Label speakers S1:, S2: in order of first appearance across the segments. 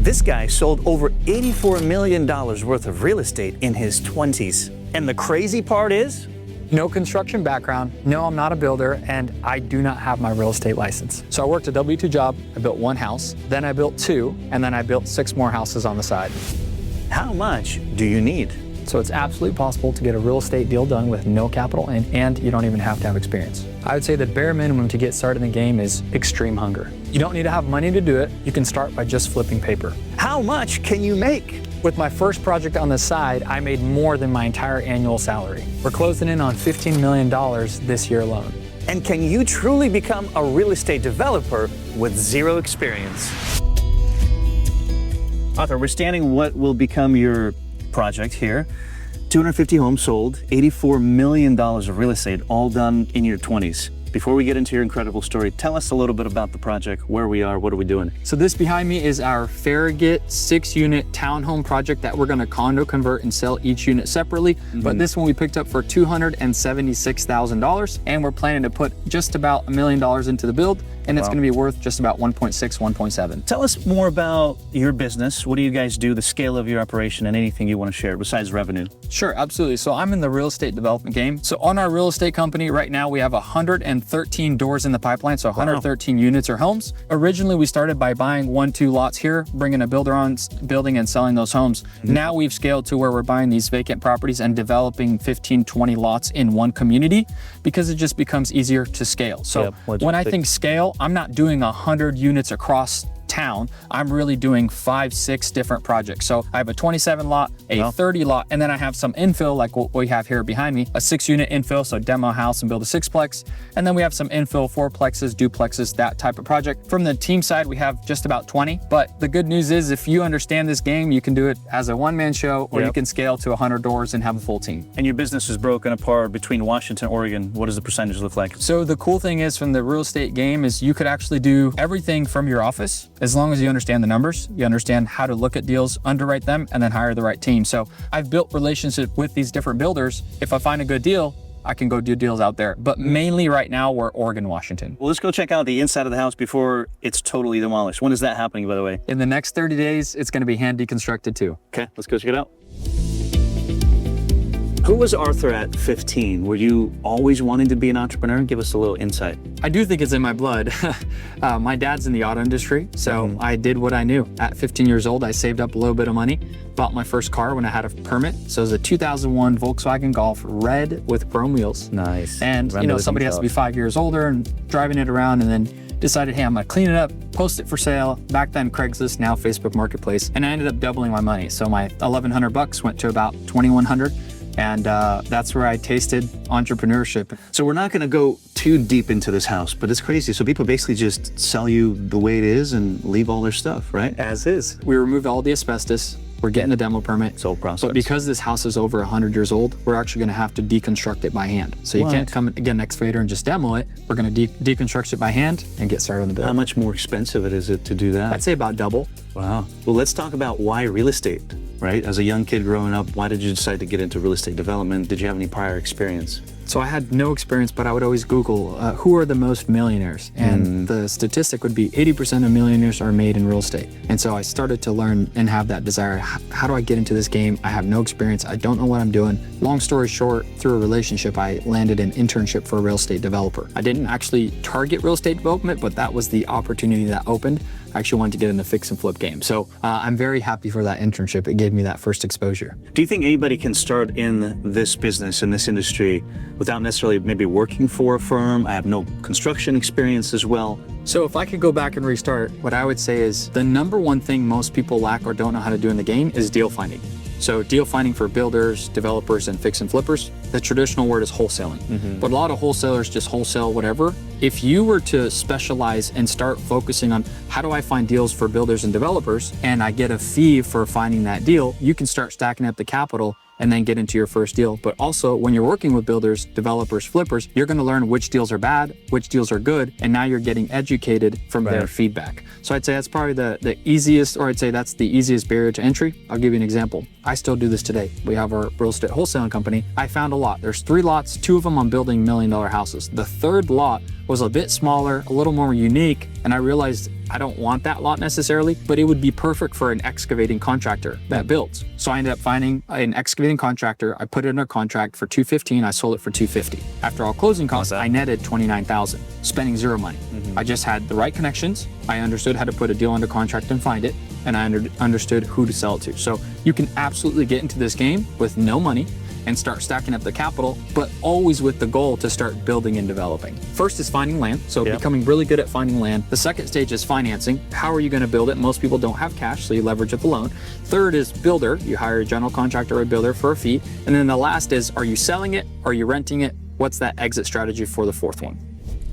S1: This guy sold over $84 million worth of real estate in his 20s. And the crazy part is,
S2: no construction background, no, I'm not a builder, and I do not have my real estate license. So I worked a W-2 job, I built one house, then I built two, and then I built 6 more houses on the side.
S1: how much do you need?
S2: So it's absolutely possible to get a real estate deal done with no capital, and you don't even have to have experience. I would say the bare minimum to get started in the game is extreme hunger. You don't need to have money to do it. You can start by just flipping paper.
S1: How much can you make?
S2: With my first project on the side, I made more than my entire annual salary. We're closing in on $15 million this year alone.
S1: And can you truly become a real estate developer with zero experience? Arthur, we're standing what will become your project here. 250 homes sold, $84 million of real estate, all done in your 20s. Before we get into your incredible story, tell us a little bit about the project, where we are, what are we doing?
S2: So this behind me is our Farragut 6-unit townhome project that we're gonna condo convert and sell each unit separately. But this one we picked up for $276,000, and we're planning to put just about $1 million into the build, and it's gonna be worth just about 1.6, 1.7.
S1: Tell us more about your business. What do you guys do, the scale of your operation, and anything you want to share besides revenue?
S2: Sure, absolutely. So I'm in the real estate development game. So on our real estate company right now, we have 113 doors in the pipeline, so 113 units or homes. Originally, we started by buying 1-2 lots here, bringing a builder on, building and selling those homes. Now we've scaled to where we're buying these vacant properties and developing 15, 20 lots in one community, because it just becomes easier to scale. So when I think scale, I'm not doing 100 units across town. I'm really doing 5, 6 different projects. So I have a 27 lot, a 30 lot, and then I have some infill like what we have here behind me, a 6-unit infill, so demo a house and build a 6-plex. And then we have some infill 4-plexes, duplexes, that type of project. From the team side, we have just about 20. But the good news is if you understand this game, you can do it as a one-man show, or you can scale to 100 doors and have a full team.
S1: And your business is broken apart between Washington, Oregon. What does the percentage look like?
S2: So the cool thing is from the real estate game is you could actually do everything from your office. As long as you understand the numbers, you understand how to look at deals, underwrite them, and then hire the right team. So I've built relationships with these different builders. If I find a good deal, I can go do deals out there. But mainly right now, we're Oregon, Washington.
S1: Well, let's go check out the inside of the house before it's totally demolished. When is that happening, by the way?
S2: In the next 30 days, it's gonna be hand deconstructed too.
S1: Okay, let's go check it out. Who was Arthur at 15? Were you always wanting to be an entrepreneur? Give us a little insight.
S2: I do think it's in my blood. My dad's in the auto industry, so I did what I knew. At 15 years old, I saved up a little bit of money, bought my first car when I had a permit. So it was a 2001 Volkswagen Golf, red with chrome wheels.
S1: Nice.
S2: And you know, somebody has to be 5 years older and driving it around, and then decided, hey, I'm gonna clean it up, post it for sale. Back then, Craigslist, now Facebook Marketplace. And I ended up doubling my money. So my 1,100 bucks went to about 2,100. And that's where I tasted entrepreneurship.
S1: So we're not going to go too deep into this house, but it's crazy. So people basically just sell you the way it is and leave all their stuff, right?
S2: As is. We removed all the asbestos. We're getting a demo permit.
S1: Sold process.
S2: But because this house is over 100 years old, we're actually going to have to deconstruct it by hand. So you can't come and get an excavator and just demo it. We're going to deconstruct it by hand and get started on the build.
S1: How much more expensive is it to do that?
S2: I'd say about double.
S1: Wow. Well, let's talk about why real estate, right? As a young kid growing up, why did you decide to get into real estate development? Did you have any prior experience?
S2: So I had no experience, but I would always Google who are the most millionaires, and the statistic would be 80% of millionaires are made in real estate. And so I started to learn and have that desire. How do I get into this game? I have no experience. I don't know what I'm doing. Long story short, through a relationship, I landed an internship for a real estate developer. I didn't actually target real estate development, but that was the opportunity that opened. I actually wanted to get in the fix and flip game. So I'm very happy for that internship. It gave me that first exposure.
S1: Do you think anybody can start in this business, in this industry, without necessarily maybe working for a firm? I have no construction experience as well.
S2: So if I could go back and restart, what I would say is the number one thing most people lack or don't know how to do in the game is deal finding. So deal finding for builders, developers, and fix and flippers. The traditional word is wholesaling. But a lot of wholesalers just wholesale whatever. If you were to specialize and start focusing on how do I find deals for builders and developers, and I get a fee for finding that deal, you can start stacking up the capital and then get into your first deal. But also when you're working with builders, developers, flippers, you're gonna learn which deals are bad, which deals are good, and now you're getting educated from their feedback. So I'd say that's probably the easiest, or I'd say that's the easiest barrier to entry. I'll give you an example. I still do this today. We have our real estate wholesaling company. I found a lot. There's 3 lots, 2 of them I'm building $1 million houses. The third lot was a bit smaller, a little more unique, and I realized I don't want that lot necessarily, but it would be perfect for an excavating contractor that builds. So I ended up finding an excavating contractor. I put it under contract for $215. I sold it for $250. After all closing costs, I netted $29,000, spending zero money. I just had the right connections. I understood how to put a deal under contract and find it, and I understood who to sell it to. So you can absolutely get into this game with no money and start stacking up the capital, but always with the goal to start building and developing. First is finding land, so becoming really good at finding land. The second stage is financing. How are you gonna build it? Most people don't have cash, so you leverage at the loan. Third is builder. You hire a general contractor or a builder for a fee. And then the last is, are you selling it? Are you renting it? What's that exit strategy for the fourth one?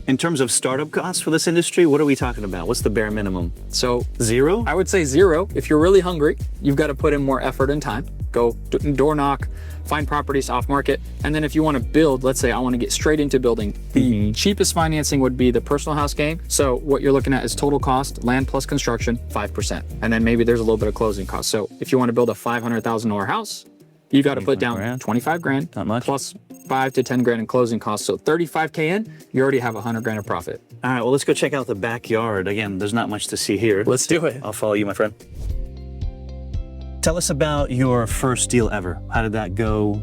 S1: In terms of startup costs for this industry, what are we talking about? What's the bare minimum?
S2: So
S1: zero?
S2: I would say zero. If you're really hungry, you've got to put in more effort and time. Go door knock, find properties off market. And then if you want to build, let's say I want to get straight into building, the cheapest financing would be the personal house game. So what you're looking at is total cost, land plus construction, 5%. And then maybe there's a little bit of closing costs. So if you want to build a $500,000 house, you got to put down 25 grand,
S1: not much,
S2: plus 5 to 10 grand in closing costs. So 35K in, you already have 100 grand of profit.
S1: All right, well, let's go check out the backyard. Again, there's not much to see here.
S2: Let's do it.
S1: I'll follow you, my friend. Tell us about your first deal ever. How did that go?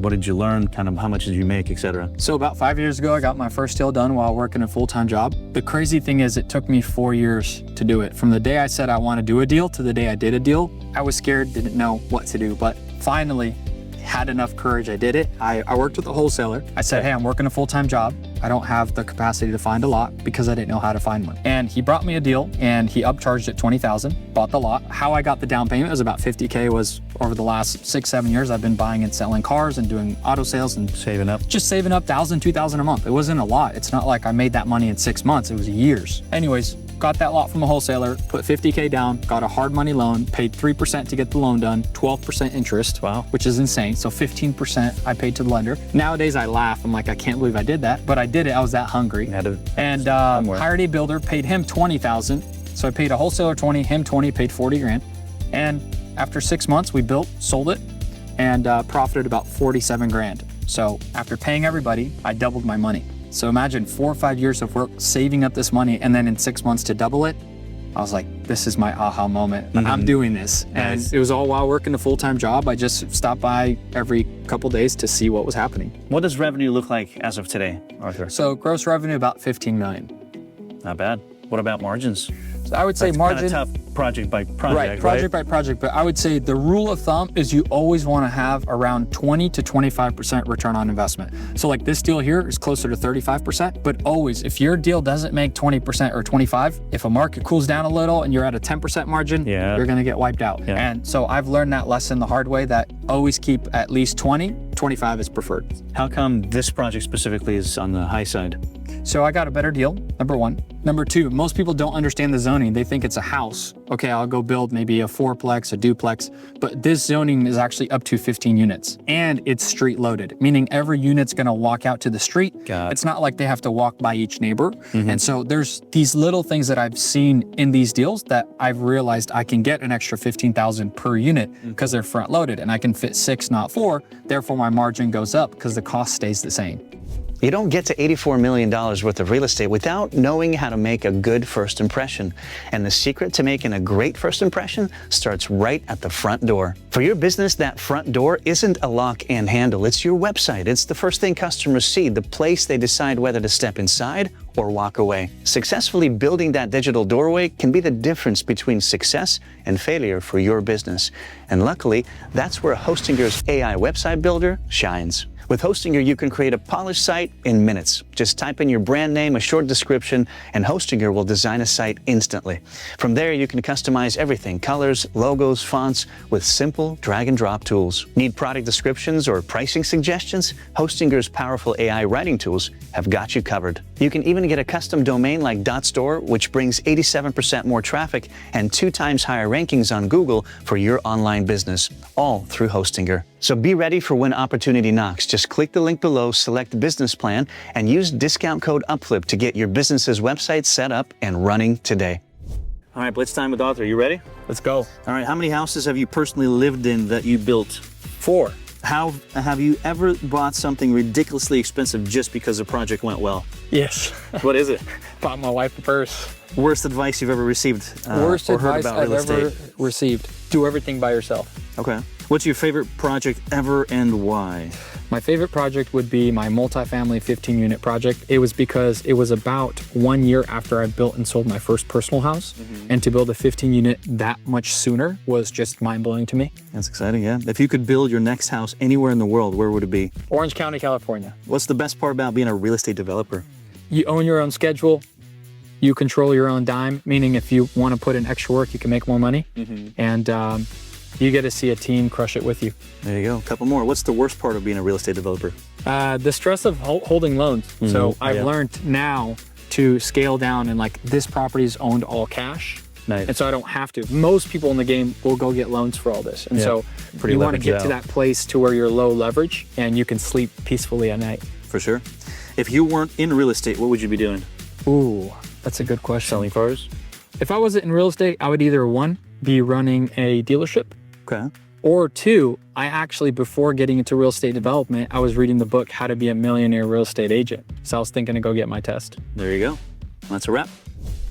S1: What did you learn? Kind of how much did you make, etc.?
S2: So about 5 years ago, I got my first deal done while working a full-time job. The crazy thing is it took me 4 years to do it. From the day I said I want to do a deal to the day I did a deal, I was scared, didn't know what to do, but finally had enough courage, I did it. I worked with a wholesaler. I said, hey, I'm working a full-time job. I don't have the capacity to find a lot because I didn't know how to find one. And he brought me a deal and he upcharged it $20,000, bought the lot. How I got the down payment was about $50K. Was over the last 6-7 years, I've been buying and selling cars and doing auto sales and
S1: saving up.
S2: Just saving up $1,000, $2,000 a month. It wasn't a lot. It's not like I made that money in 6 months. It was years. Anyways, got that lot from a wholesaler, put $50K down, got a hard money loan, paid 3% to get the loan done, 12% interest,
S1: wow,
S2: which is insane. So 15% I paid to the lender. Nowadays I laugh. I'm like, I can't believe I did that, but I did it. I was that hungry. And hired a builder, paid him $20,000. So I paid a wholesaler 20, him 20, paid 40 grand. And after 6 months, we built, sold it, and profited about 47 grand. So after paying everybody, I doubled my money. So imagine 4 or 5 years of work, saving up this money, and then in 6 months to double it. I was like, this is my aha moment. I'm doing this. And it was all while working a full-time job. I just stopped by every couple days to see what was happening.
S1: What does revenue look like as of today, Arthur?
S2: So gross revenue, about 15 million.
S1: Not bad. What about margins?
S2: So I would say
S1: That's
S2: margin.
S1: Kind of tough project by project,
S2: right? Project by project. But I would say the rule of thumb is you always want to have around 20 to 25% return on investment. So like this deal here is closer to 35%, but always if your deal doesn't make 20% or 25, if a market cools down a little and you're at a 10% margin, you're going to get wiped out. And so I've learned that lesson the hard way, that always keep at least 20, 25 is preferred.
S1: How come this project specifically is on the high side?
S2: So I got a better deal, number one. Number two, most people don't understand the zoning. They think it's a house. Okay, I'll go build maybe a fourplex, a duplex, but this zoning is actually up to 15 units and it's street loaded, meaning every unit's gonna walk out to the street. It's not like they have to walk by each neighbor. And so there's these little things that I've seen in these deals that I've realized I can get an extra 15,000 per unit because they're front loaded and I can fit 6, not 4. Therefore my margin goes up because the cost stays the same.
S3: You don't get to $84 million worth of real estate without knowing how to make a good first impression. And the secret to making a great first impression starts right at the front door. For your business, that front door isn't a lock and handle. It's your website. It's the first thing customers see, the place they decide whether to step inside or walk away. Successfully building that digital doorway can be the difference between success and failure for your business. And luckily, that's where Hostinger's AI website builder shines. With Hostinger, you can create a polished site in minutes. Just type in your brand name, a short description, and Hostinger will design a site instantly. From there, you can customize everything, colors, logos, fonts, with simple drag and drop tools. Need product descriptions or pricing suggestions? Hostinger's powerful AI writing tools have got you covered. You can even get a custom domain like .store, which brings 87% more traffic and 2 times higher rankings on Google for your online business, all through Hostinger. So be ready for when opportunity knocks. Just click the link below, select business plan, and use discount code UpFlip to get your business's website set up and running today.
S1: All right, blitz time with Arthur. You ready?
S2: Let's go.
S1: All right, how many houses have you personally lived in that you built?
S2: 4.
S1: How have you ever bought something ridiculously expensive just because the project went well?
S2: Yes.
S1: What is it?
S2: bought my wife a purse.
S1: Worst advice you've ever received
S2: Worst
S1: or heard
S2: advice
S1: about
S2: I've
S1: real estate?
S2: ever received. Do everything by yourself.
S1: Okay. What's your favorite project ever and why?
S2: My favorite project would be my multifamily 15-unit project. It was because it was about 1 year after I built and sold my first personal house. And to build a 15-unit that much sooner was just mind-blowing to me.
S1: That's exciting, yeah. If you could build your next house anywhere in the world, where would it be?
S2: Orange County, California.
S1: What's the best part about being a real estate developer?
S2: You own your own schedule. You control your own dime, meaning if you want to put in extra work, you can make more money. And you get to see a team crush it with you.
S1: There you go. A couple more. What's the worst part of being a real estate developer?
S2: The stress of holding loans. So I've learned now to scale down and like this property is owned all cash.
S1: Nice.
S2: And so I don't have to. Most people in the game will go get loans for all this. And so
S1: Pretty
S2: you want to
S1: leveraged
S2: get to
S1: out.
S2: that place to where you're low leverage and you can sleep peacefully at night.
S1: For sure. If you weren't in real estate, what would you be doing?
S2: Ooh, that's a good question.
S1: Selling cars?
S2: If I wasn't in real estate, I would either one, be running a dealership,
S1: Okay.
S2: or two, I actually, before getting into real estate development, I was reading the book, How to Be a Millionaire Real Estate Agent. So I was thinking to go get my test.
S1: There you go. That's a wrap.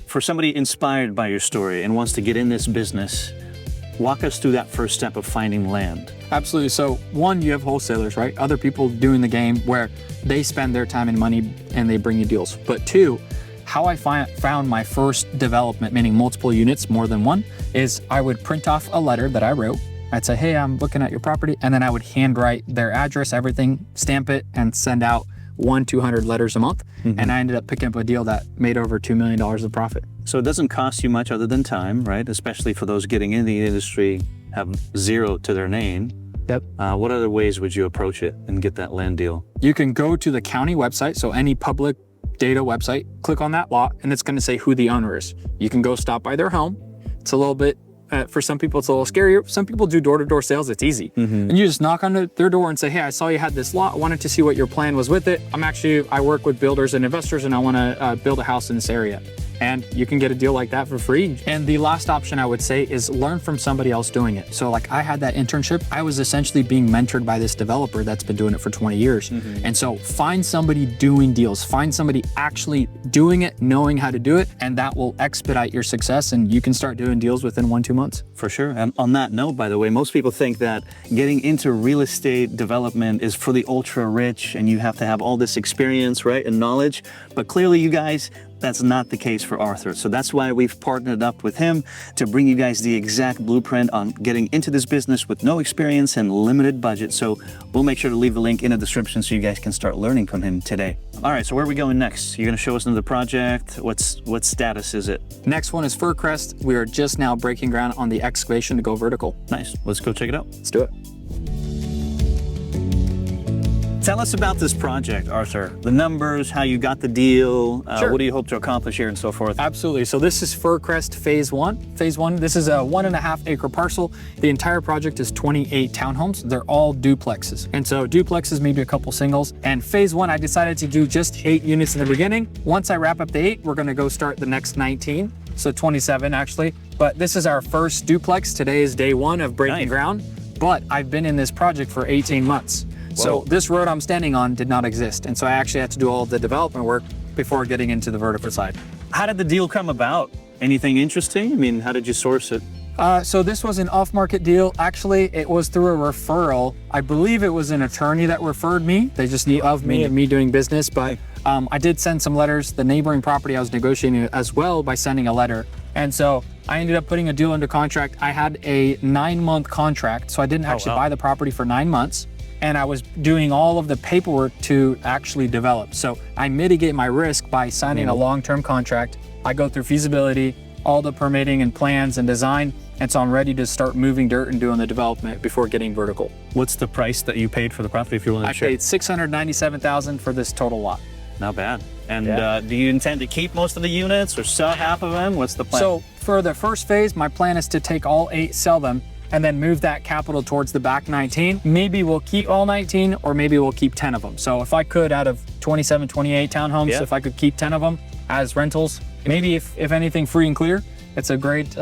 S1: For somebody inspired by your story and wants to get in this business, walk us through that first step of finding land.
S2: Absolutely. So one, you have wholesalers, right? Other people doing the game where they spend their time and money and they bring you deals. But two, how I found my first development, meaning multiple units, more than one, is I would print off a letter that I wrote. I'd say, hey, I'm looking at your property. And then I would handwrite their address, everything, stamp it, and send out 100-200 letters a month. And I ended up picking up a deal that made over $2 million of profit.
S1: So it doesn't cost you much other than time, right? Especially for those getting in the industry, have zero to their name.
S2: Yep.
S1: What other ways would you approach it and get that land deal?
S2: You can go to the county website, so any public data website, click on that lot, and it's going to say who the owner is. You can go stop by their home. It's a little bit, for some people, it's a little scarier. Some people do door-to-door sales. It's easy. And you just knock on their door and say, hey, I saw you had this lot. I wanted to see what your plan was with it. I work with builders and investors, and I want to build a house in this area. And you can get a deal like that for free. And the last option I would say is learn from somebody else doing it. So like I had that internship, I was essentially being mentored by this developer that's been doing it for 20 years. And so find somebody doing deals, find somebody actually doing it, knowing how to do it, and that will expedite your success and you can start doing deals within 1-2 months.
S1: For sure. And on that note, by the way, most people think that getting into real estate development is for the ultra rich and you have to have all this experience, right, and knowledge. But clearly you guys, that's not the case for Arthur. So that's why we've partnered up with him to bring you guys the exact blueprint on getting into this business with no experience and limited budget. So we'll make sure to leave the link in the description so you guys can start learning from him today. All right, so where are we going next? You're gonna show us another project. What status is it?
S2: Next one is Fircrest. We are just now breaking ground on the excavation to go vertical.
S1: Nice, let's go check it out.
S2: Let's do it.
S1: Tell us about this project, Arthur. The numbers, how you got the deal,
S2: Sure.
S1: what do you hope to accomplish here and so forth?
S2: Absolutely. So this is Fircrest Phase 1. Phase 1, this is a 1.5 acre parcel. The entire project is 28 townhomes. They're all duplexes. And so duplexes, maybe a couple singles. And Phase 1, I decided to do just 8 units in the beginning. Once I wrap up the 8, we're gonna go start the next 19. So 27 actually. But this is our first duplex. Today is day 1 of breaking
S1: Nice.
S2: ground. But I've been in this project for 18 months. So this road I'm standing on did not exist. And so I actually had to do all of the development work before getting into the vertical side.
S1: How did the deal come about? Anything interesting? I mean, how did you source it?
S2: So this was an off-market deal. Actually, it was through a referral. I believe it was an attorney that referred me. They just knew of me and me doing business, but I did send some letters. The neighboring property I was negotiating as well by sending a letter. And so I ended up putting a deal into contract. I had a 9-month contract, so I didn't actually buy the property for 9 months. And I was doing all of the paperwork to actually develop. So I mitigate my risk by signing a long-term contract. I go through feasibility, all the permitting and plans and design, and so I'm ready to start moving dirt and doing the development before getting vertical.
S1: What's the price that you paid for the property, if you're willing to
S2: I
S1: share?
S2: paid $697,000 for this total lot.
S1: Not bad. And do you intend to keep most of the units or sell half of them? What's the plan?
S2: So for the first phase, my plan is to take all 8, sell them, and then move that capital towards the back 19. Maybe we'll keep all 19, or maybe we'll keep 10 of them. So if I could, out of 27, 28 townhomes, if I could keep 10 of them as rentals, maybe if anything free and clear, it's a great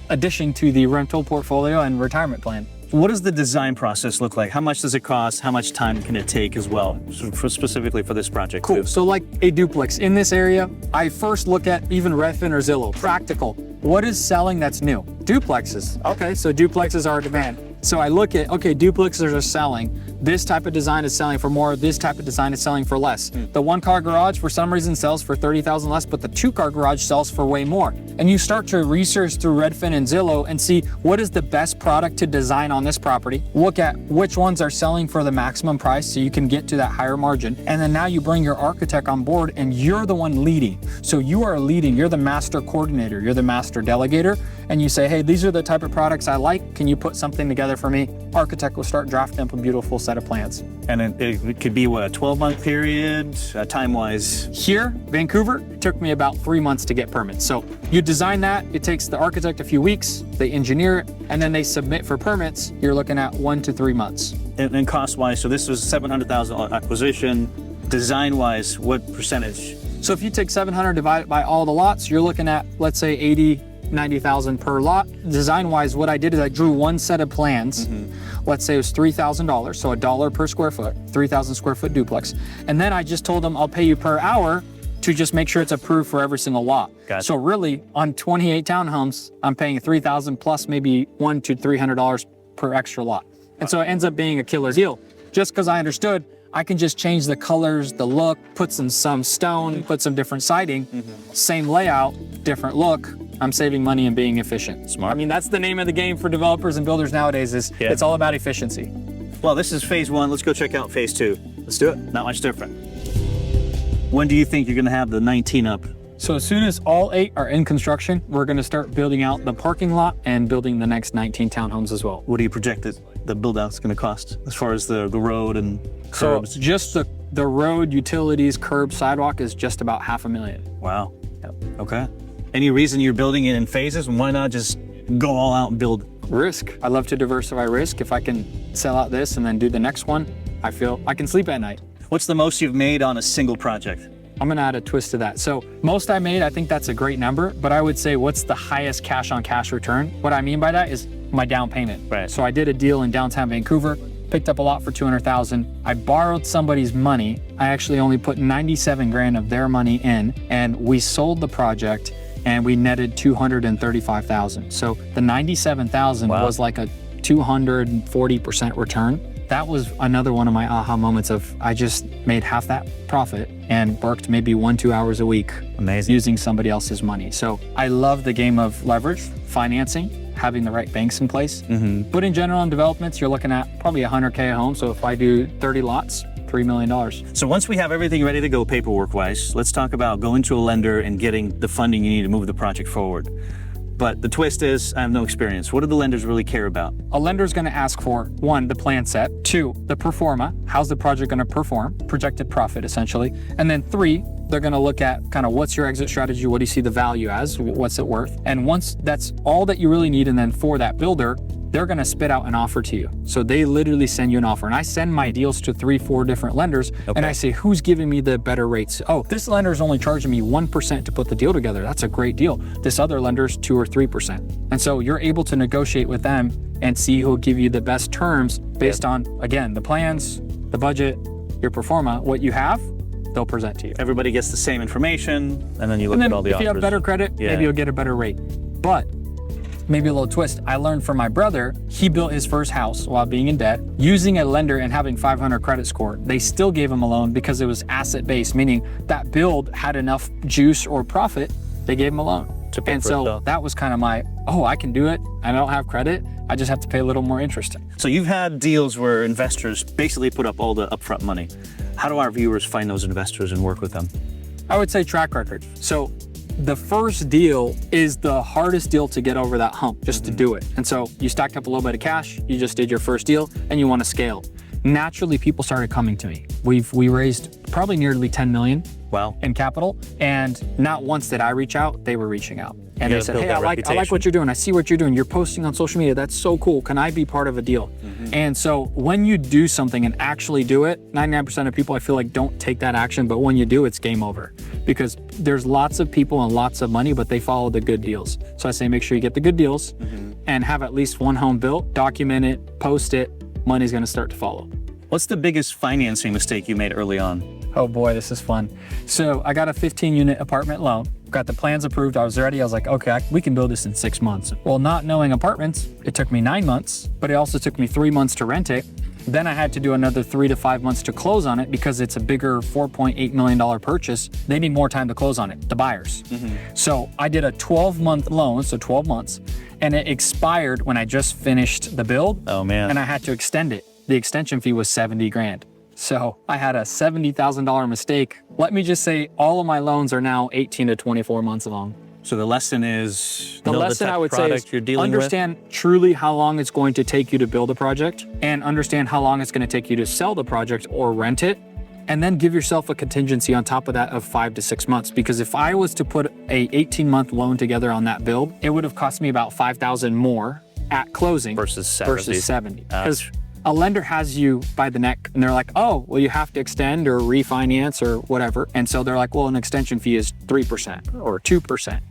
S2: addition to the rental portfolio and retirement plan.
S1: What does the design process look like? How much does it cost? How much time can it take as well, specifically for this project?
S2: Cool.
S1: Too?
S2: So like a duplex in this area, I first look at even Redfin or Zillow, practical. What is selling that's new? Duplexes. Okay, so duplexes are in demand. So I look at, okay, duplexes are selling. This type of design is selling for more. This type of design is selling for less. The one-car garage, for some reason, sells for $30,000 less, but the two-car garage sells for way more. And you start to research through Redfin and Zillow and see what is the best product to design on this property. Look at which ones are selling for the maximum price so you can get to that higher margin. And then now you bring your architect on board and you're the one leading. So you are leading, you're the master coordinator, you're the master delegator, and you say, hey, these are the type of products I like. Can you put something together for me? Architect will start drafting up a beautiful set of plans.
S1: And it could be, what, a 12-month period, time-wise?
S2: Here, Vancouver, it took me about 3 months to get permits. So you design that, it takes the architect a few weeks, they engineer it, and then they submit for permits. You're looking at 1 to 3 months.
S1: And cost-wise, so this was $700,000 acquisition. Design-wise, what percentage?
S2: So if you take 700 divided by all the lots, you're looking at, let's say, 90,000 per lot. Design-wise, what I did is I drew one set of plans. Let's say it was $3,000, so $1 per square foot, 3,000 square foot duplex. And then I just told them I'll pay you per hour to just make sure it's approved for every single lot.
S1: Gotcha.
S2: So really, on 28 townhomes, I'm paying $3,000 plus maybe $100 to $300 per extra lot. And so it ends up being a killer deal. Just because I understood, I can just change the colors, the look, put some stone, put some different siding, same layout, different look. I'm saving money and being efficient.
S1: Smart.
S2: I mean, that's the name of the game for developers and builders nowadays is it's all about efficiency.
S1: Well, this is phase one. Let's go check out phase two. Let's do it. Not much different. When do you think you're going to have the 19 up?
S2: So as soon as all 8 are in construction, we're going to start building out the parking lot and building the next 19 townhomes as well.
S1: What do you project that the build out's going to cost as far as the road and curbs?
S2: So just the road, utilities, curb, sidewalk is just about $500,000.
S1: Wow. Yep. Okay. Any reason you're building it in phases? And why not just go all out and build?
S2: Risk. I love to diversify risk. If I can sell out this and then do the next one, I feel I can sleep at night.
S1: What's the most you've made on a single project?
S2: I'm gonna add a twist to that. So most I made, I think that's a great number, but I would say what's the highest cash on cash return? What I mean by that is my down payment.
S1: Right.
S2: So I did a deal in downtown Vancouver, picked up a lot for $200,000. I borrowed somebody's money. I actually only put 97 grand of their money in, and we sold the project and we netted 235,000. So the 97,000 was like a 240% return. That was another one of my aha moments of I just made half that profit and worked maybe 1-2 hours a week.
S1: Amazing.
S2: Using somebody else's money. So I love the game of leverage, financing, having the right banks in place. But in general, in developments, you're looking at probably 100K a home. So if I do 30 lots, $3 million.
S1: So once we have everything ready to go paperwork-wise, let's talk about going to a lender and getting the funding you need to move the project forward. But the twist is, I have no experience. What do the lenders really care about?
S2: A lender's gonna ask for, 1, the plan set, 2, the pro forma, how's the project gonna perform, projected profit essentially, and then 3, they're gonna look at kind of what's your exit strategy, what do you see the value as, what's it worth, and once that's all that you really need, and then for that builder, they're gonna spit out an offer to you. So they literally send you an offer. And I send my deals to 3-4 different lenders, and I say, who's giving me the better rates? Oh, this lender is only charging me 1% to put the deal together. That's a great deal. This other lender's 2 or 3%. And so you're able to negotiate with them and see who'll give you the best terms based on, again, the plans, the budget, your pro forma, what you have, they'll present to you.
S1: Everybody gets the same information, and then you look at all the offers.
S2: If you have better credit, maybe you'll get a better rate. But maybe a little twist. I learned from my brother, he built his first house while being in debt, using a lender and having 500 credit score. They still gave him a loan because it was asset-based, meaning that build had enough juice or profit, they gave him a loan. And so that was kind of my, I can do it. I don't have credit. I just have to pay a little more interest.
S1: So you've had deals where investors basically put up all the upfront money. How do our viewers find those investors and work with them?
S2: I would say track record. So the first deal is the hardest deal to get over that hump, just to do it. And so you stacked up a little bit of cash, you just did your first deal, and you want to scale. Naturally, people started coming to me. We raised probably nearly 10 million in capital, and not once did I reach out, they were reaching out. And they said, hey, I like what you're doing. I see what you're doing. You're posting on social media. That's so cool. Can I be part of a deal? And so when you do something and actually do it, 99% of people I feel like don't take that action, but when you do, it's game over. Because there's lots of people and lots of money, but they follow the good deals. So I say make sure you get the good deals, and have at least one home built, document it, post it, money's gonna start to follow.
S1: What's the biggest financing mistake you made early on?
S2: Oh boy, this is fun. So I got a 15-unit apartment loan, got the plans approved, I was ready. I was like, okay, we can build this in 6 months. Well, not knowing apartments, it took me 9 months, but it also took me 3 months to rent it. Then I had to do another 3 to 5 months to close on it because it's a bigger $4.8 million purchase. They need more time to close on it, the buyers. So I did a 12-month loan, so 12 months, and it expired when I just finished the build.
S1: Oh man.
S2: And I had to extend it. The extension fee was 70 grand. So I had a $70,000 mistake. Let me just say all of my loans are now 18 to 24 months long.
S1: So the lesson is
S2: The lesson I would say is understand truly how long it's going to take you to build a project and understand how long it's going to take you to sell the project or rent it. And then give yourself a contingency on top of that of 5 to 6 months. Because if I was to put a 18-month loan together on that build, it would have cost me about $5,000 more at closing
S1: versus 70.
S2: Because a lender has you by the neck and they're like, oh, well, you have to extend or refinance or whatever. And so they're like, well, an extension fee is 3% or 2%.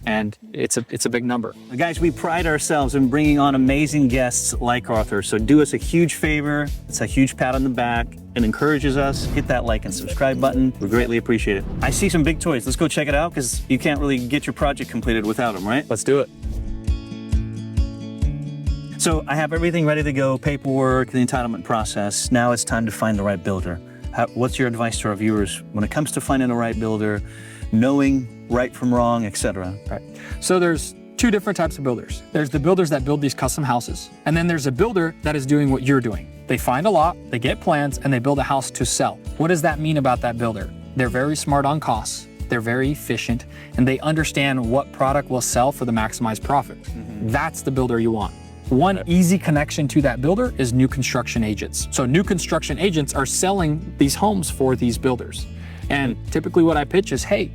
S2: And it's a big number.
S1: Guys, we pride ourselves in bringing on amazing guests like Arthur. So do us a huge favor. It's a huge pat on the back. It encourages us. Hit that like and subscribe button. We greatly appreciate it. I see some big toys. Let's go check it out because you can't really get your project completed without them, right?
S2: Let's do it.
S1: So I have everything ready to go, paperwork, the entitlement process. Now it's time to find the right builder. What's your advice to our viewers when it comes to finding the right builder, knowing right from wrong, etc.?
S2: Right. So there's two different types of builders. There's the builders that build these custom houses, and then there's a builder that is doing what you're doing. They find a lot, they get plans, and they build a house to sell. What does that mean about that builder? They're very smart on costs, they're very efficient, and they understand what product will sell for the maximized profit. That's the builder you want. One easy connection to that builder is new construction agents. So new construction agents are selling these homes for these builders. And typically what I pitch is, hey,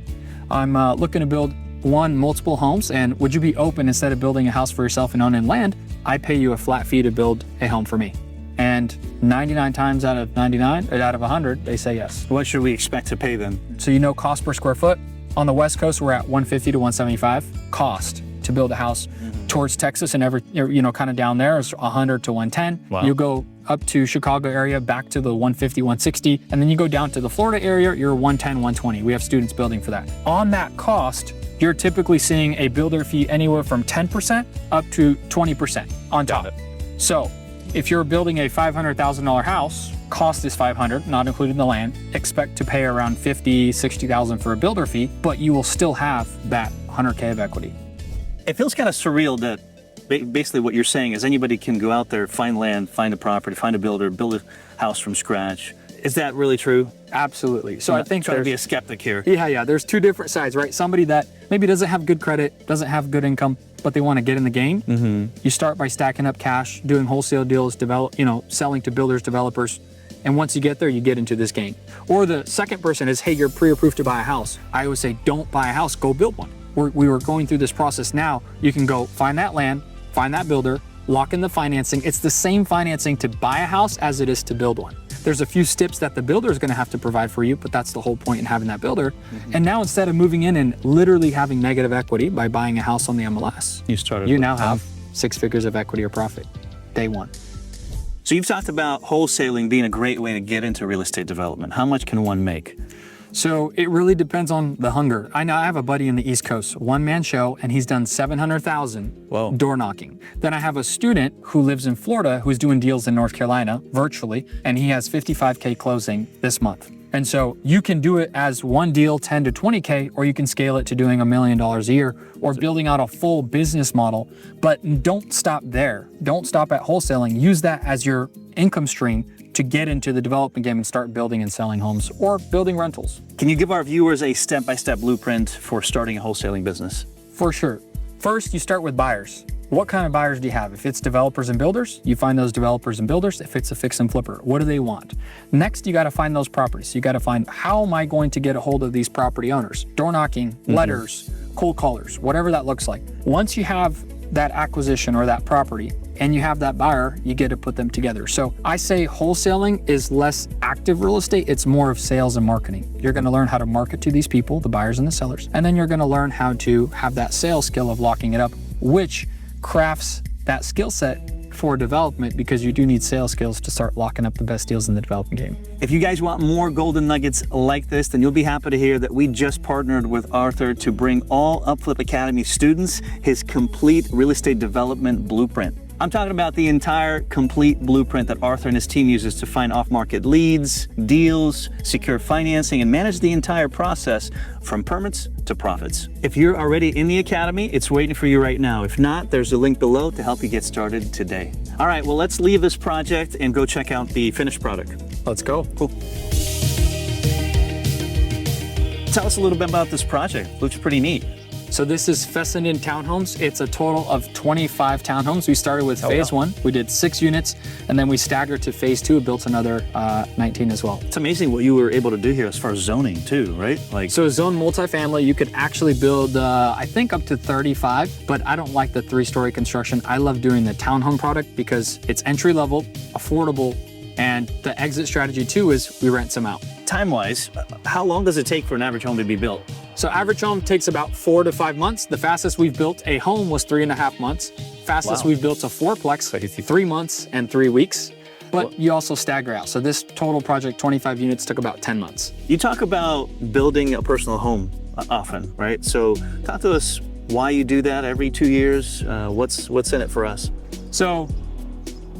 S2: I'm looking to build multiple homes, and would you be open, instead of building a house for yourself and owning land, I pay you a flat fee to build a home for me. And 99 times out of 100, they say yes.
S1: What should we expect to pay them?
S2: So you know cost per square foot? On the West Coast, we're at 150 to 175 cost to build a house. Towards Texas and kind of down there is 100 to 110.
S1: Wow.
S2: You go up to Chicago area, back to the 150, 160, and then you go down to the Florida area, you're 110, 120. We have students building for that. On that cost, you're typically seeing a builder fee anywhere from 10% up to 20% on top. So if you're building a $500,000 house, cost is $500, not including the land, expect to pay around $50,000, $60,000 for a builder fee, but you will still have that $100K of equity.
S1: It feels kind of surreal that basically what you're saying is anybody can go out there, find land, find a property, find a builder, build a house from scratch. Is that really true?
S2: Absolutely. So I think
S1: trying to be a skeptic here.
S2: Yeah. There's two different sides, right? Somebody that maybe doesn't have good credit, doesn't have good income, but they want to get in the game. You start by stacking up cash, doing wholesale deals, selling to builders, developers. And once you get there, you get into this game. Or the second person is, hey, you're pre-approved to buy a house. I always say, don't buy a house, go build one. We were going through this process now. You can go find that land, find that builder, lock in the financing. It's the same financing to buy a house as it is to build one. There's a few steps that the builder is going to have to provide for you, but that's the whole point in having that builder. And now instead of moving in and literally having negative equity by buying a house on the MLS, you now have 6 figures of equity or profit, day one.
S1: So you've talked about wholesaling being a great way to get into real estate development. How much can one make?
S2: So it really depends on the hunger. I know I have a buddy in the East Coast, one-man show, and he's done 700,000 door knocking. Then I have a student who lives in Florida who's doing deals in North Carolina virtually, and he has 55K closing this month. And so you can do it as one deal, 10 to 20K, or you can scale it to doing $1 million a year or building out a full business model. But don't stop there. Don't stop at wholesaling. Use that as your income stream to get into the development game and start building and selling homes or building rentals.
S1: Can you give our viewers a step-by-step blueprint for starting a wholesaling business?
S2: For sure. First, you start with buyers. What kind of buyers do you have? If it's developers and builders, you find those developers and builders. If it's a fix and flipper, what do they want? Next, you got to find those properties. You got to find, how am I going to get a hold of these property owners? Door knocking, letters, cold callers, whatever that looks like. Once you have that acquisition or that property and you have that buyer, you get to put them together. So I say wholesaling is less active real estate. It's more of sales and marketing. You're going to learn how to market to these people, the buyers and the sellers, and then you're going to learn how to have that sales skill of locking it up, which crafts that skill set for development, because you do need sales skills to start locking up the best deals in the development game.
S1: If you guys want more golden nuggets like this, then you'll be happy to hear that we just partnered with Arthur to bring all UpFlip Academy students his complete real estate development blueprint. I'm talking about the entire complete blueprint that Arthur and his team uses to find off-market leads, deals, secure financing, and manage the entire process from permits to profits. If you're already in the academy, it's waiting for you right now. If not, there's a link below to help you get started today. All right, well, let's leave this project and go check out the finished product.
S2: Let's go.
S1: Cool. Tell us a little bit about this project. Looks pretty neat.
S2: So this is Fessenden Townhomes. It's a total of 25 townhomes. We started with phase one. We did 6 units, and then we staggered to phase 2, built another 19 as well.
S1: It's amazing what you were able to do here as far as zoning too, right? Like,
S2: so zone multifamily, you could actually build, I think up to 35, but I don't like the 3-story construction. I love doing the townhome product because it's entry level, affordable, and the exit strategy too is we rent some out.
S1: time-wise, how long does it take for an average home to be built?
S2: So average home takes about 4 to 5 months. The fastest we've built a home was 3.5 months. Fastest we've built a fourplex, 3 months and 3 weeks. But you also stagger out. So this total project, 25 units, took about 10 months.
S1: You talk about building a personal home often, right? So talk to us why you do that every 2 years. What's in it for us?
S2: So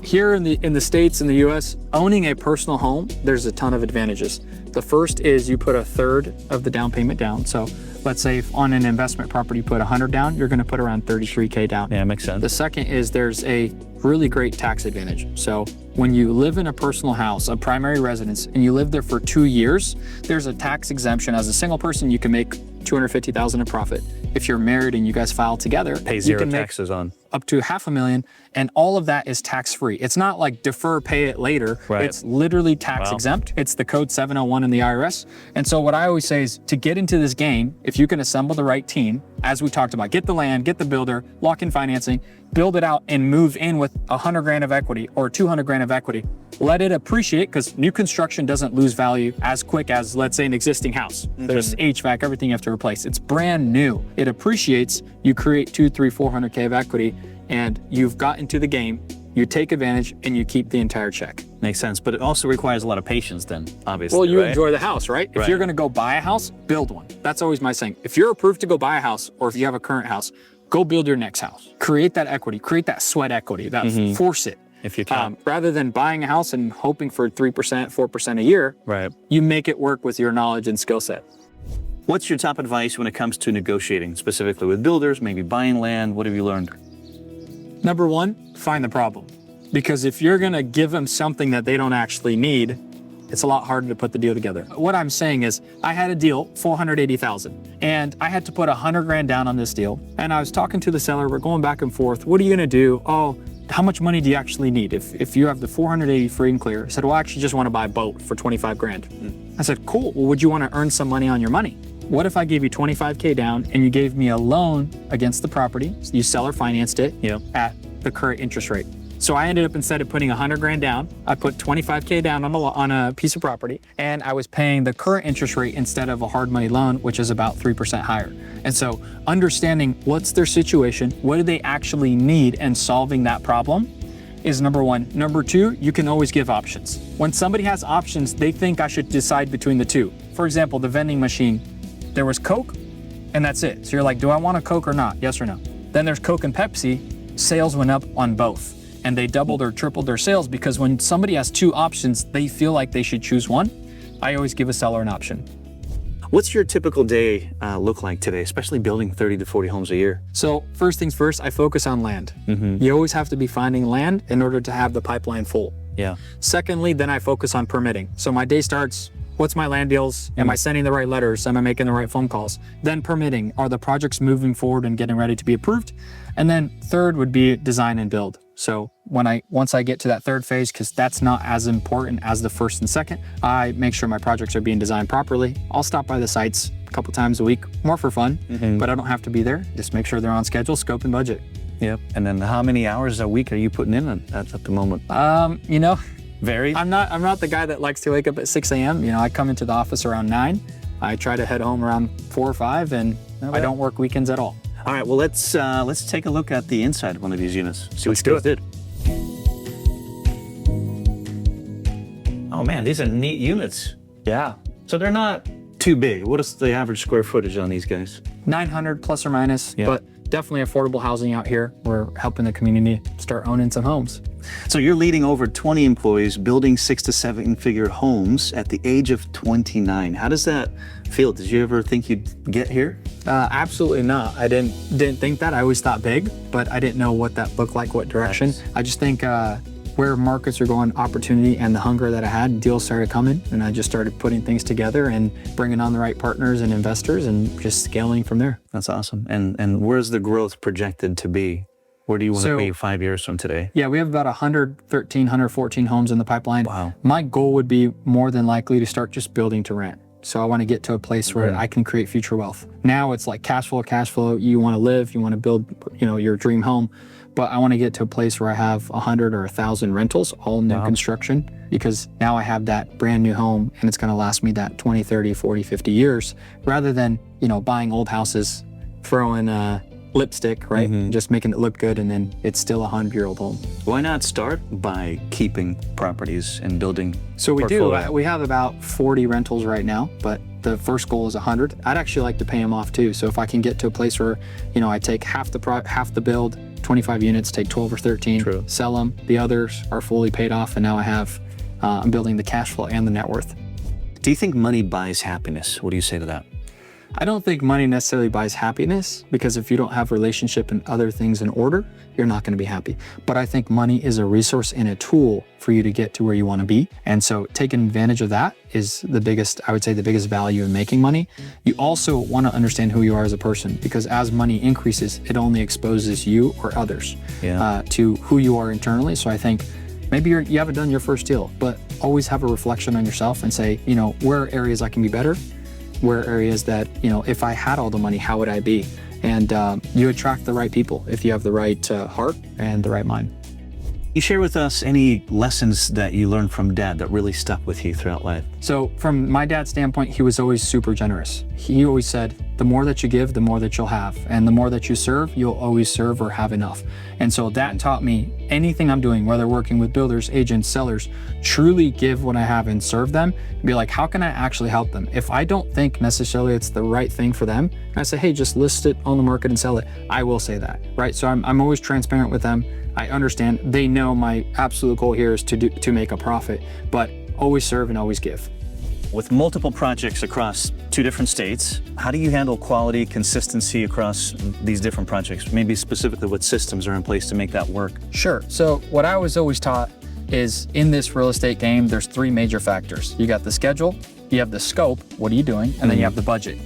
S2: here in the States, in the US, owning a personal home, there's a ton of advantages. The first is you put a third of the down payment down. So let's say if on an investment property you put 100 down, you're gonna put around 33K down.
S1: Yeah, makes sense.
S2: The second is there's a really great tax advantage. So when you live in a personal house, a primary residence, and you live there for 2 years, there's a tax exemption. As a single person, you can make $250,000 in profit. If you're married and you guys file together,
S1: Pay zero taxes on.
S2: Up to $500,000, and all of that is tax-free. It's not like defer, pay it later.
S1: Right.
S2: It's literally tax exempt. It's the code 701 in the IRS. And so what I always say is to get into this game, if you can assemble the right team, as we talked about, get the land, get the builder, lock in financing, build it out and move in with 100 grand of equity or 200 grand of equity. Let it appreciate, because new construction doesn't lose value as quick as, let's say, an existing house. There's HVAC, everything you have to replace. It's brand new. It appreciates, you create 200, 300, 400K of equity, and you've got into the game, you take advantage, and you keep the entire check.
S1: Makes sense, but it also requires a lot of patience then, obviously.
S2: Well, you
S1: right?
S2: enjoy the house, right? If you're gonna go buy a house, build one. That's always my saying. If you're approved to go buy a house, or if you have a current house, go build your next house. Create that equity, create that sweat equity, that force it.
S1: If you can.
S2: Rather than buying a house and hoping for 3%, 4% a year,
S1: Right.
S2: you make it work with your knowledge and skill set.
S1: What's your top advice when it comes to negotiating, specifically with builders, maybe buying land? What have you learned?
S2: Number one, find the problem. Because if you're gonna give them something that they don't actually need, it's a lot harder to put the deal together. What I'm saying is, I had a deal, $480,000, and I had to put 100 grand down on this deal. And I was talking to the seller, we're going back and forth. What are you gonna do? Oh, how much money do you actually need? If you have the 480 free and clear. I said, well, I actually just wanna buy a boat for 25 grand. I said, cool, well, would you wanna earn some money on your money? What if I gave you 25K down and you gave me a loan against the property? So you seller financed it at the current interest rate. So I ended up, instead of putting 100 grand down, I put 25K down on a piece of property, and I was paying the current interest rate instead of a hard money loan, which is about 3% higher. And so understanding what's their situation, what do they actually need, and solving that problem is number one. Number two, you can always give options. When somebody has options, they think I should decide between the two. For example, the vending machine, there was Coke and that's it. So you're like, do I want a Coke or not? Yes or no? Then there's Coke and Pepsi, sales went up on both. And they doubled or tripled their sales, because when somebody has two options, they feel like they should choose one. I always give a seller an option.
S1: What's your typical day look like today, especially building 30 to 40 homes a year?
S2: So first things first, I focus on land. You always have to be finding land in order to have the pipeline full.
S1: Yeah.
S2: Secondly, then I focus on permitting. So my day starts, what's my land deals? Am I sending the right letters? Am I making the right phone calls? Then permitting, are the projects moving forward and getting ready to be approved? And then third would be design and build. So once I get to that third phase, because that's not as important as the first and second, I make sure my projects are being designed properly. I'll stop by the sites a couple times a week, more for fun, but I don't have to be there. Just make sure they're on schedule, scope, and budget.
S1: Yep. And then how many hours a week are you putting in at the moment?
S2: You know,
S1: Varied?
S2: I'm not the guy that likes to wake up at 6 a.m. You know, I come into the office around 9. I try to head home around 4 or 5, and I don't work weekends at all.
S1: All right, well, let's take a look at the inside of one of these units. See what you guys did. Oh man, these are neat units.
S2: Yeah.
S1: So they're not too big. What is the average square footage on these guys?
S2: 900 plus or minus,
S1: Yeah.
S2: but definitely affordable housing out here. We're helping the community start owning some homes.
S1: So you're leading over 20 employees, building 6 to 7 figure homes at the age of 29. How does that feel? Did you ever think you'd get here?
S2: Absolutely not. I didn't think that. I always thought big, but I didn't know what that looked like, what direction.
S1: Nice.
S2: I just think where markets are going, opportunity and the hunger that I had, deals started coming, and I just started putting things together and bringing on the right partners and investors and just scaling from there.
S1: That's awesome. And where's the growth projected to be? Where do you want to be 5 years from today?
S2: Yeah, we have about 113, 114 homes in the pipeline.
S1: Wow.
S2: My goal would be more than likely to start just building to rent. So I want to get to a place where I can create future wealth. Now it's like cash flow. You want to live, you want to build, your dream home. But I want to get to a place where I have 100 or 1,000 rentals, all new construction, because now I have that brand new home and it's going to last me that 20, 30, 40, 50 years, rather than, buying old houses, throwing lipstick, right? Just making it look good, and then it's still a 100-year-old home.
S1: Why not start by keeping properties and building
S2: So we
S1: portfolio?
S2: do. We have about 40 rentals right now, but the first goal is 100. I'd actually like to pay them off too. So if I can get to a place where, I take half the build, 25 units, take 12 or 13,
S1: True.
S2: sell them. The others are fully paid off, and now I have, I'm building the cash flow and the net worth.
S1: Do you think money buys happiness? What do you say to that?
S2: I don't think money necessarily buys happiness, because if you don't have relationship and other things in order, you're not going to be happy. But I think money is a resource and a tool for you to get to where you want to be. And so taking advantage of that is the biggest value in making money. You also want to understand who you are as a person, because as money increases, it only exposes you or others to who you are internally. So I think maybe you haven't done your first deal, but always have a reflection on yourself and say, where are areas I can be better? Where are areas that, if I had all the money, how would I be? And you attract the right people if you have the right heart and the right mind.
S1: You share with us any lessons that you learned from Dad that really stuck with you throughout life?
S2: So from my dad's standpoint, he was always super generous. He always said, the more that you give, the more that you'll have. And the more that you serve, you'll always serve or have enough. And so that taught me anything I'm doing, whether working with builders, agents, sellers, truly give what I have and serve them. And be like, how can I actually help them? If I don't think necessarily it's the right thing for them, and I say, hey, just list it on the market and sell it, I will say that, right? So I'm always transparent with them. I understand. They know my absolute goal here is to make a profit, but always serve and always give.
S1: With multiple projects across 2 different states, how do you handle quality, consistency across these different projects? Maybe specifically what systems are in place to make that work?
S2: Sure. So what I was always taught is, in this real estate game, there's 3 major factors. You got the schedule, you have the scope, what are you doing? And then you have the budget.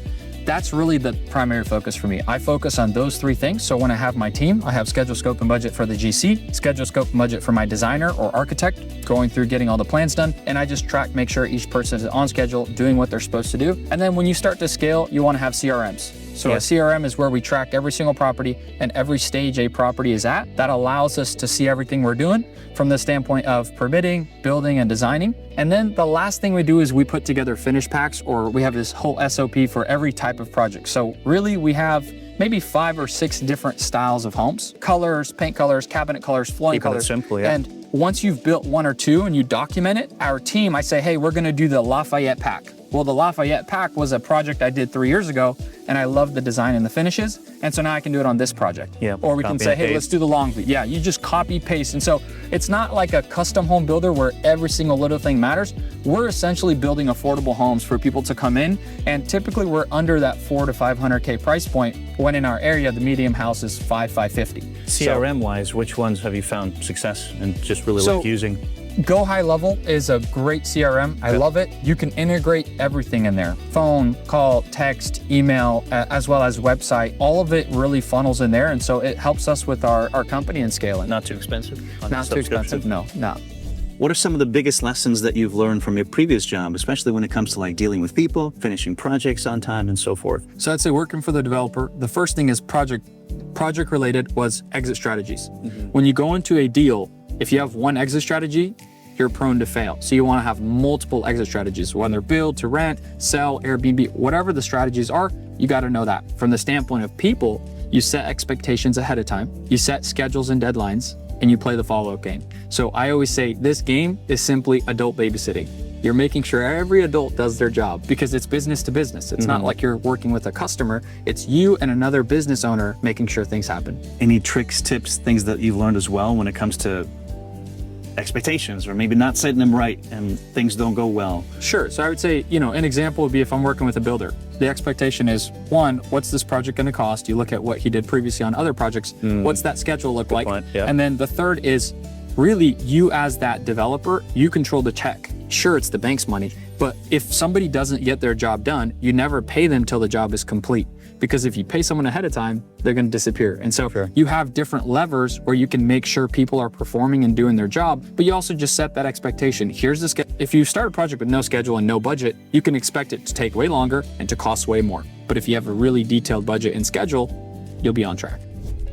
S2: That's really the primary focus for me. I focus on those 3 things. So when I have my team, I have schedule, scope, and budget for the GC, schedule, scope, and budget for my designer or architect, going through getting all the plans done. And I just make sure each person is on schedule, doing what they're supposed to do. And then when you start to scale, you want to have CRMs. So a CRM is where we track every single property and every stage a property is at. That allows us to see everything we're doing from the standpoint of permitting, building, and designing. And then the last thing we do is we put together finish packs, or we have this whole SOP for every type of project. So really we have maybe 5 or 6 different styles of homes: colors, paint colors, cabinet colors, flooring
S1: Keeping it
S2: colors.
S1: simple, yeah.
S2: And once you've built 1 or 2 and you document it, our team, I say, hey, we're gonna do the Lafayette pack. Well, the Lafayette pack was a project I did 3 years ago, and I loved the design and the finishes. And so now I can do it on this project.
S1: Yeah,
S2: Or we can
S1: copy
S2: say,
S1: and
S2: hey,
S1: paste.
S2: let's do the long view. Yeah, you just copy, paste. And so it's not like a custom home builder where every single little thing matters. We're essentially building affordable homes for people to come in. And typically we're under that $400K to $500K price point, when in our area, the medium house is $550.
S1: CRM-wise, which ones have you found success and just really
S2: So-
S1: like using?
S2: Go High Level is a great CRM. I love it. You can integrate everything in there: phone, call, text, email, as well as website. All of it really funnels in there. And so it helps us with our company and scaling.
S1: Not too expensive? on
S2: Not too
S1: subscription?
S2: expensive. No.
S1: What are some of the biggest lessons that you've learned from your previous job, especially when it comes to like dealing with people, finishing projects on time, and so forth?
S2: So I'd say working for the developer, the first thing is project related was exit strategies. When you go into a deal, if you have one exit strategy, you're prone to fail. So you want to have multiple exit strategies, whether build, to rent, sell, Airbnb, whatever the strategies are, you got to know that. From the standpoint of people, You set expectations ahead of time, you set schedules and deadlines, and you play the follow-up game. So I always say this game is simply adult babysitting. You're making sure every adult does their job because it's business to business. It's not like you're working with a customer. It's you and another business owner making sure things happen.
S1: Any tricks, tips, things that you've learned as well when it comes to expectations or maybe not setting them right and things don't go well?
S2: Sure. So I would say, an example would be if I'm working with a builder. The expectation is, one, what's this project going to cost? You look at what he did previously on other projects. What's that schedule look like?
S1: point, yeah.
S2: And then the third is really you as that developer, you control the check. Sure, it's the bank's money, but if somebody doesn't get their job done, you never pay them till the job is complete. Because if you pay someone ahead of time, they're going to disappear. And so you have different levers where you can make sure people are performing and doing their job, but you also just set that expectation. Here's the schedule. If you start a project with no schedule and no budget, you can expect it to take way longer and to cost way more. But if you have a really detailed budget and schedule, you'll be on track.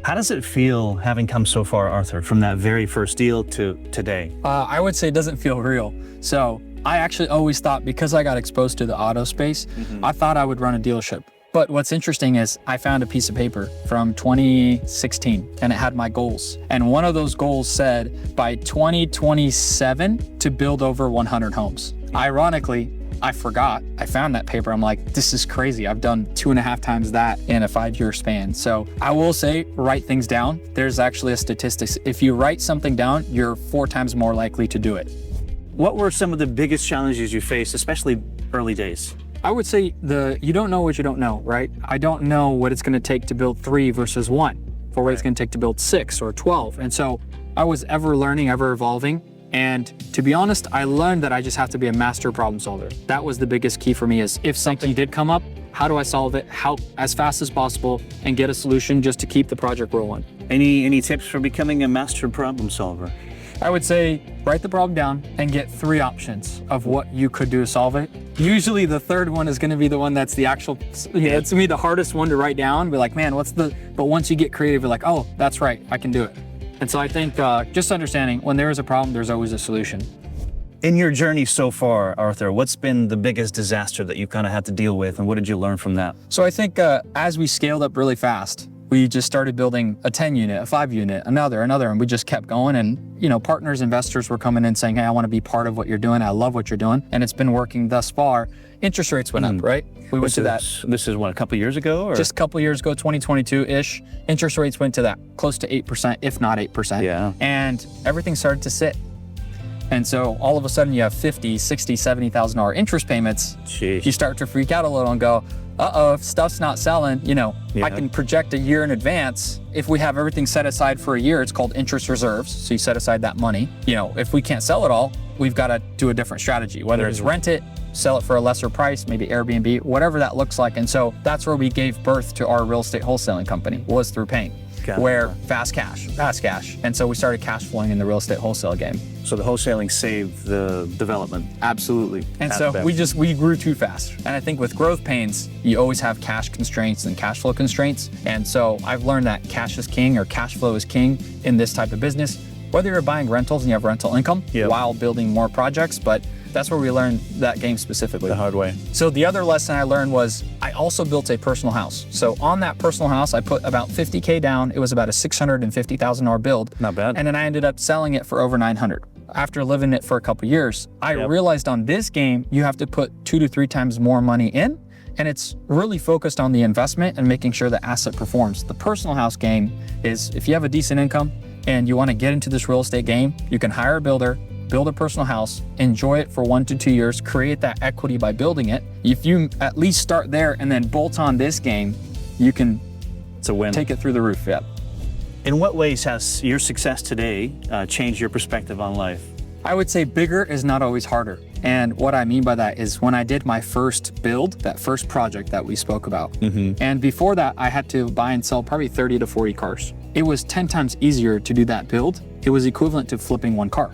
S1: How does it feel having come so far, Arthur, from that very first deal to today?
S2: I would say it doesn't feel real. So I actually always thought, because I got exposed to the auto space, I thought I would run a dealership. But what's interesting is I found a piece of paper from 2016 and it had my goals. And one of those goals said by 2027 to build over 100 homes. Ironically, I forgot. I found that paper. I'm like, this is crazy. I've done 2.5 times that in a 5-year span. So I will say, write things down. There's actually a statistic. If you write something down, you're 4 times more likely to do it.
S1: What were some of the biggest challenges you faced, especially early days?
S2: I would say you don't know what you don't know, right? I don't know what it's going to take to build 3 versus 1, or what it's going to take to build 6 or 12. And so I was ever learning, ever evolving. And to be honest, I learned that I just have to be a master problem solver. That was the biggest key for me, is if something did come up, how do I solve it? How as fast as possible and get a solution just to keep the project rolling.
S1: Any tips for becoming a master problem solver?
S2: I would say write the problem down and get 3 options of what you could do to solve it. Usually the third one is going to be the one that's the actual, it's to me the hardest one to write down. Be like, man, but once you get creative, you're like, oh, that's right, I can do it. And so I think just understanding when there is a problem, there's always a solution.
S1: In your journey so far, Arthur, what's been the biggest disaster that you kind of had to deal with, and what did you learn from that?
S2: So I think as we scaled up really fast, we just started building a 10 unit, a 5 unit, another, and we just kept going. And, partners, investors were coming in saying, hey, I want to be part of what you're doing. I love what you're doing. And it's been working thus far. Interest rates went up, right? We went to that.
S1: This is what, a couple years ago? Or?
S2: Just a couple years ago, 2022-ish. Interest rates went to that close to 8%, if not 8%.
S1: Yeah.
S2: And everything started to sit. And so all of a sudden you have $50,000, $60,000, $70,000 interest payments.
S1: Jeez.
S2: You start to freak out a little and go, uh-oh, if stuff's not selling, I can project a year in advance. If we have everything set aside for a year, it's called interest reserves. So you set aside that money. If we can't sell it all, we've got to do a different strategy, whether it's rent it, sell it for a lesser price, maybe Airbnb, whatever that looks like. And so that's where we gave birth to our real estate wholesaling company, was through paying. Where fast cash. And so we started cash flowing in the real estate wholesale game.
S1: So the wholesaling saved the development.
S2: Absolutely. And so we grew too fast. And I think with growth pains, you always have cash constraints and cash flow constraints. And so I've learned that cash is king, or cash flow is king in this type of business, whether you're buying rentals and you have rental income while building more projects. But that's where we learned that game specifically.
S1: The hard way.
S2: So the other lesson I learned was I also built a personal house. So on that personal house, I put about $50K down. It was about a $650,000 build.
S1: Not bad.
S2: And then I ended up selling it for over $900. After living it for a couple years, I realized on this game, you have to put 2 to 3 times more money in. And it's really focused on the investment and making sure the asset performs. The personal house game is, if you have a decent income and you want to get into this real estate game, you can hire a builder, build a personal house, enjoy it for 1 to 2 years, create that equity by building it. If you at least start there and then bolt on this game, you can take it through the roof.
S1: In what ways has your success today changed your perspective on life?
S2: I would say bigger is not always harder. And what I mean by that is when I did my first build, that first project that we spoke about, and before that, I had to buy and sell probably 30 to 40 cars. It was 10 times easier to do that build. It was equivalent to flipping 1 car,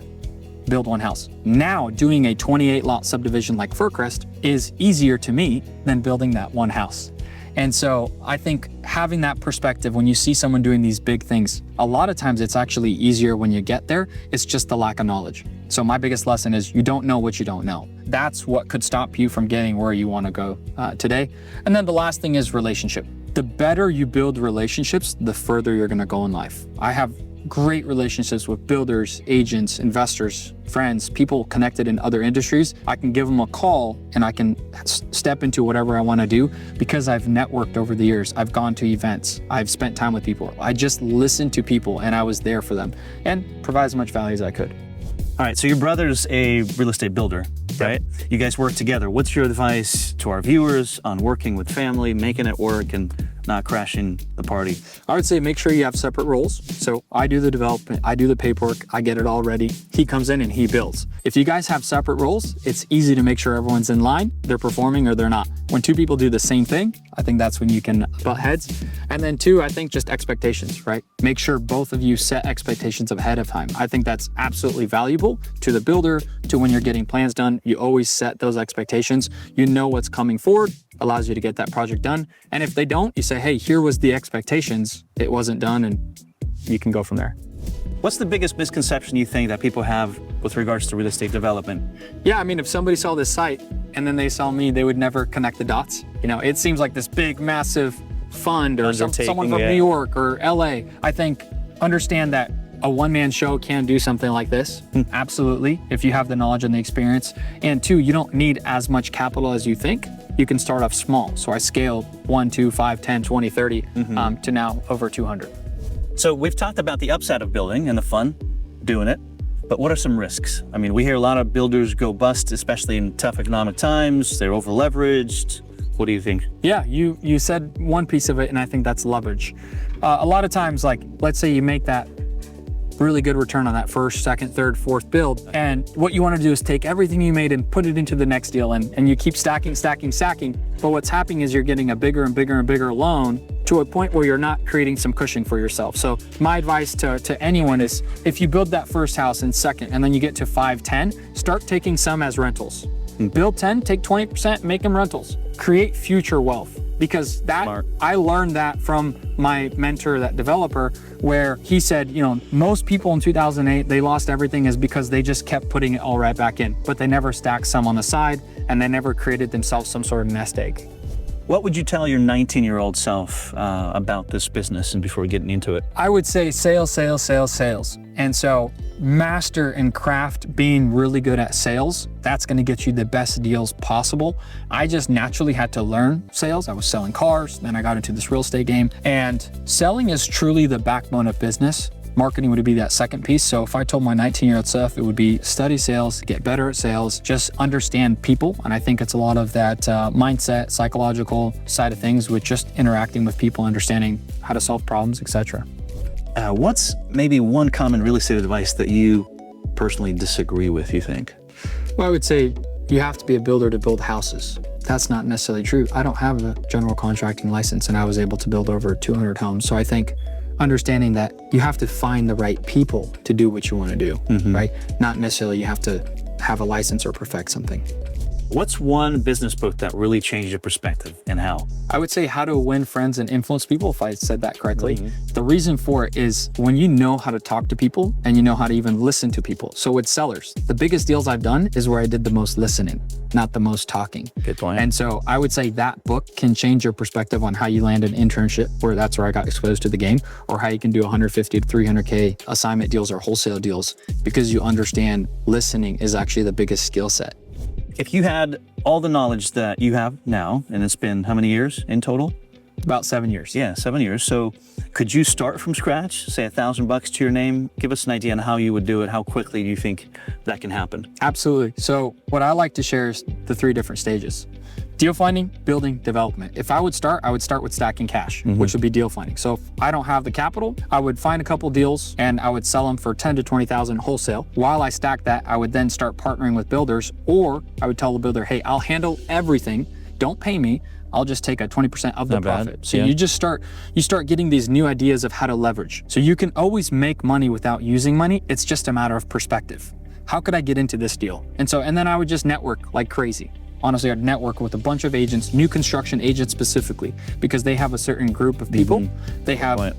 S2: build 1 house. Now, doing a 28 lot subdivision like Furcrest is easier to me than building that 1 house. And so I think having that perspective, when you see someone doing these big things, a lot of times it's actually easier when you get there. It's just the lack of knowledge. So my biggest lesson is you don't know what you don't know. That's what could stop you from getting where you want to go today. And then the last thing is relationship. The better you build relationships, the further you're gonna go in life. I have great relationships with builders, agents, investors, friends, people connected in other industries. I can give them a call and I can step into whatever I want to do because I've networked over the years. I've gone to events. I've spent time with people. I just listened to people and I was there for them and provide as much value as I could.
S1: All right, so your brother's a real estate builder, right? You guys work together. What's your advice to our viewers on working with family, making it work, and not crashing the party?
S2: I would say make sure you have separate roles. So I do the development, I do the paperwork, I get it all ready. He comes in and he builds. If you guys have separate roles, it's easy to make sure everyone's in line, they're performing or they're not. When two people do the same thing, I think that's when you can butt heads. And then two, I think just expectations, right? Make sure both of you set expectations ahead of time. I think that's absolutely valuable to the builder, to when you're getting plans done. You always set those expectations. You know what's coming forward, allows you to get that project done. And if they don't, you say, hey, here was the expectations. It wasn't done, and you can go from there.
S1: What's the biggest misconception you think that people have with regards to real estate development?
S2: Yeah, I mean, if somebody saw this site and then they saw me, they would never connect the dots. You know, it seems like this big, massive fund or someone from New York or LA. I think understand that a one-man show can do something like this. Absolutely, if you have the knowledge and the experience. And two, you don't need as much capital as you think. You can start off small. So I scaled 1, 2, 5, 10, 20, 30 to now over 200.
S1: So we've talked about the upside of building and the fun doing it, but what are some risks? I mean, we hear a lot of builders go bust, especially in tough economic times. They're over leveraged. What do you think?
S2: Yeah, you said one piece of it, and I think that's leverage. A lot of times, like, let's say you make that really good return on that first, second, third, fourth build. And what you want to do is take everything you made and put it into the next deal, and you keep stacking. But what's happening is you're getting a bigger and bigger and bigger loan to a point where you're not creating some cushion for yourself. So my advice to anyone is, if you build that first house and second, and then you get to 5, 10, start taking some as rentals. Build 10, take 20%, make them rentals. Create future wealth. Because I learned that from my mentor, that developer, where he said, you know, most people in 2008, they lost everything is because they just kept putting it all right back in, but they never stacked some on the side and they never created themselves some sort of nest egg.
S1: What would you tell your 19-year-old self about this business and before getting into it?
S2: I would say sales. And so master and craft being really good at sales. That's going to get you the best deals possible. I just naturally had to learn sales. I was selling cars, then I got into this real estate game, and selling is truly the backbone of business. Marketing would be that second piece. So if I told my 19-year-old self, it would be study sales, get better at sales, just understand people. And I think it's a lot of that mindset, psychological side of things with just interacting with people, understanding how to solve problems, etc.
S1: What's maybe one common real estate advice that you personally disagree with, you think?
S2: Well, I would say you have to be a builder to build houses. That's not necessarily true. I don't have a general contracting license and I was able to build over 200 homes. So I think understanding that you have to find the right people to do what you want to do, right? Not necessarily you have to have a license or perfect something.
S1: What's one business book that really changed your perspective and how?
S2: I would say How to Win Friends and Influence People, if I said that correctly. The reason for it is when you know how to talk to people and you know how to even listen to people. So with sellers, the biggest deals I've done is where I did the most listening, not the most talking.
S1: Good point.
S2: And so I would say that book can change your perspective on how you land an internship, where that's where I got exposed to the game, or how you can do 150 to 300K assignment deals or wholesale deals, because you understand listening is actually the biggest skill set.
S1: If you had all the knowledge that you have now, and it's been how many years in total?
S2: About 7 years.
S1: Yeah, 7 years. So could you start from scratch, say $1,000 to your name? Give us an idea on how you would do it. How quickly do you think that can happen?
S2: Absolutely. So what I like to share is the 3 different stages. Deal finding, building, development. If I would start with stacking cash, which would be deal finding. So if I don't have the capital, I would find a couple deals and I would sell them for 10 to 20,000 wholesale. While I stack that, I would then start partnering with builders, or I would tell the builder, hey, I'll handle everything. Don't pay me. I'll just take a 20% of the profit. So you start getting these new ideas of how to leverage. So you can always make money without using money. It's just a matter of perspective. How could I get into this deal? And then I would just network like crazy. honestly, I'd network with a bunch of agents, new construction agents specifically, because they have a certain group of people. They have,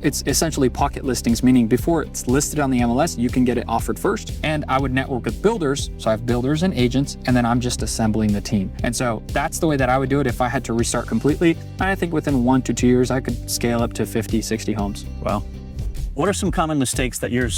S2: it's essentially pocket listings, meaning before it's listed on the MLS, you can get it offered first. And I would network with builders. So I have builders and agents, and then I'm just assembling the team. And so that's the way that I would do it if I had to restart completely. And I think within 1 to 2 years, I could scale up to 50, 60 homes.
S1: Wow. What are some common mistakes that your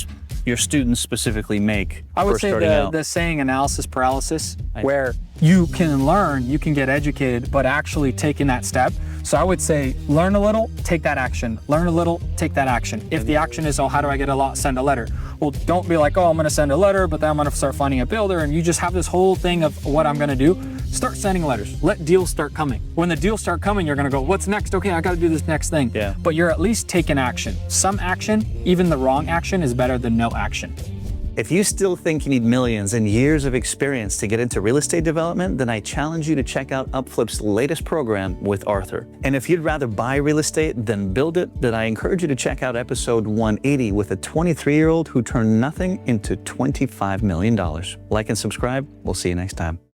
S1: students specifically make?
S2: I would say
S1: starting out?
S2: the saying analysis paralysis, where you can learn, you can get educated, but actually taking that step. So I would say, learn a little, take that action. Learn a little, take that action. If the action is, oh, how do I get a lot? Send a letter. Well, don't be like, oh, I'm going to send a letter, but then I'm going to start finding a builder, and you just have this whole thing of what I'm going to do. Start sending letters. Let deals start coming. When the deals start coming, you're going to go, what's next? Okay, I got to do this next thing.
S1: Yeah.
S2: But you're at least taking action. Some action, even the wrong action, is better than no action.
S3: If you still think you need millions and years of experience to get into real estate development, then I challenge you to check out UpFlip's latest program with Arthur. And if you'd rather buy real estate than build it, then I encourage you to check out episode 180 with a 23-year-old who turned nothing into $25 million. Like and subscribe. We'll see you next time.